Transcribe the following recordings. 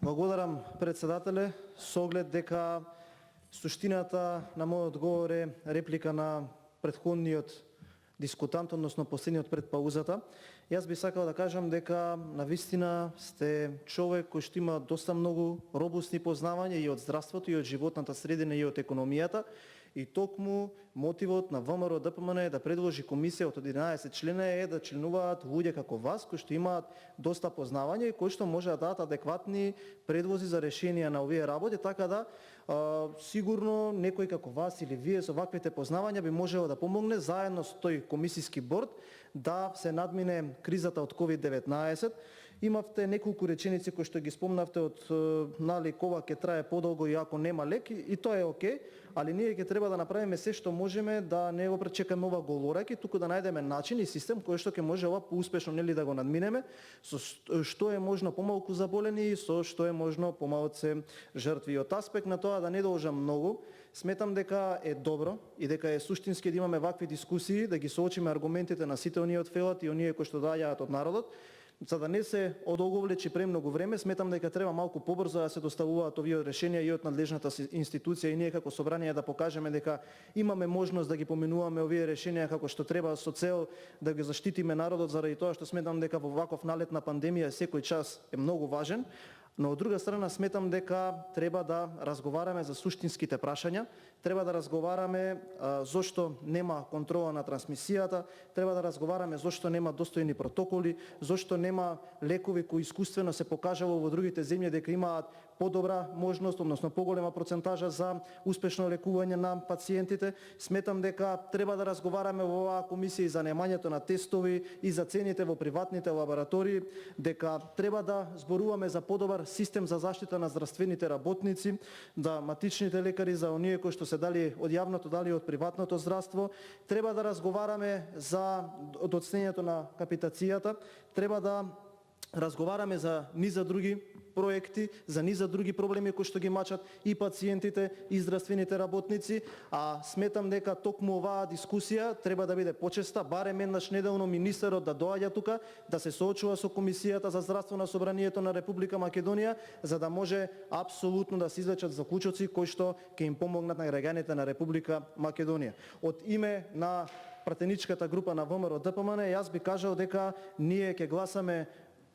Благодарам, председателе, со оглед дека суштината на мојот одговор е реплика на претходниот дискутант, односно последниот пред паузата. Јас би сакал да кажам дека навистина сте човек кој што има доста многу робусни познавања и од здравството, и од животната средина, и од економијата. И токму мотивот на ВМРО ДПМН е да предложи комисија од 11 члена е да членуваат луѓе како вас, кои што имаат доста познавања и кои што може да дадат адекватни предлози за решенија на овие работи, така да сигурно некој како вас или вие со ваквите познавања би можело да помогне заедно со тој комисиски борд да се надмине кризата од COVID-19. Имавте неколку реченици кои што ги спомнавте од ова ќе трае подолго и ако нема лек, и тоа е окей, али ние ќе треба да направиме се што можеме да не го пречекаме ова голораки, туку да најдеме начин и систем кој што ќе може ова поуспешно да го надминеме, со што е можно помалку заболени и со што е можно помалце жртви. И од аспект на тоа да не должам многу, сметам дека е добро и дека е суштински да имаме вакви дискусии, да ги соочиме аргументите на сите оние од фелат и оние кои што доаѓаат од народот. За да не се одоговлечи премногу време, сметам дека треба малку побрзо да се доставуваат овие решенија и од надлежната институција и ние како собрание да покажеме дека имаме можност да ги поменуваме овие решенија како што треба со цел да ги заштитиме народот, заради тоа што сметам дека во ваков налет на пандемија секој час е многу важен. Но од друга страна сметам дека треба да разговараме за суштинските прашања, треба да разговараме зошто нема контрола на трансмисијата, треба да разговараме зошто нема достојни протоколи, зошто нема лекови кои искуствено се покажало во другите земји дека имаат подобра можност, односно поголема процентажа за успешно лекување на пациентите. Сметам дека треба да разговараме во оваа комисија и за немањето на тестови и за цените во приватните лаборатории, дека треба да зборуваме за подобар систем за заштита на здравствените работници, да матичните лекари за оние кои што се дали од јавното, дали од приватното здравство. Треба да разговараме за доцнењето на капитацијата, треба да разговараме за низа други проекти, за низа други проблеми кои што ги мачат и пациентите и здравствените работници, а сметам дека токму оваа дискусија треба да биде почеста, барем еднаш неделно министерот да доаѓа тука, да се соочува со Комисијата за здравство на Собранието на Република Македонија, за да може апсолутно да се извлечат заклучоци кои што ќе им помогнат на граѓаните на Република Македонија. Од име на пратеничката група на ВМРО ДПМН, јас би кажал дека ние ќе гласаме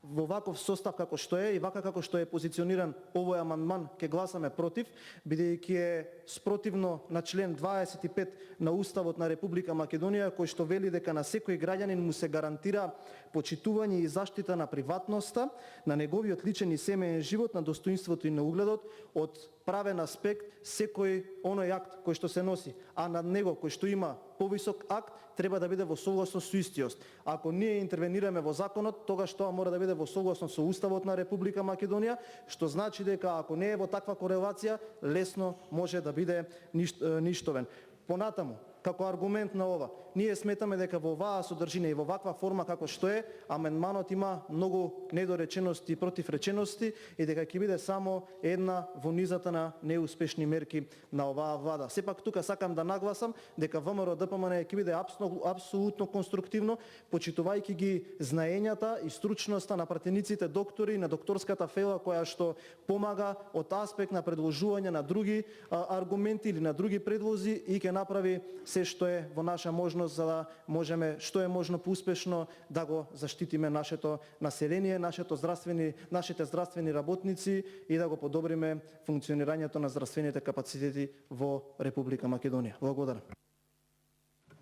во ваков состав како што е и вака како што е позициониран овој амандман, ќе гласаме против, бидејќи е спротивно на член 25 на Уставот на Република Македонија, кој што вели дека на секој граѓанин му се гарантира почитување и заштита на приватноста, на неговиот личен и семеен живот, на достоинството и на угледот, од правен аспект секој оној акт кој што се носи, а над него кој што има повисок акт треба да биде во согласност со истиот. Ако ние интервенираме во законот, тогаш тоа мора да биде во согласност со Уставот на Република Македонија, што значи дека ако не е во таква корелација, лесно може да биде ништовен. Понатаму, како аргумент на ова, ние сметаме дека во оваа содржина и во ваква форма како што е, амендманот има многу недоречености и противречености и дека ќе биде само една во низата на неуспешни мерки на оваа влада. Сепак тука сакам да нагласам дека ВМРО ДПМН ќе биде апсолутно конструктивно, почитувајќи ги знаењата и стручноста на пратениците доктори и на докторската фела која што помага од аспект на предложување на други аргументи или на други предлози и ќе направи се што е во наша можност за да можеме што е можно поуспешно да го заштитиме нашето население, нашите здравствени работници и да го подобриме функционирањето на здравствените капацитети во Република Македонија. Благодарам.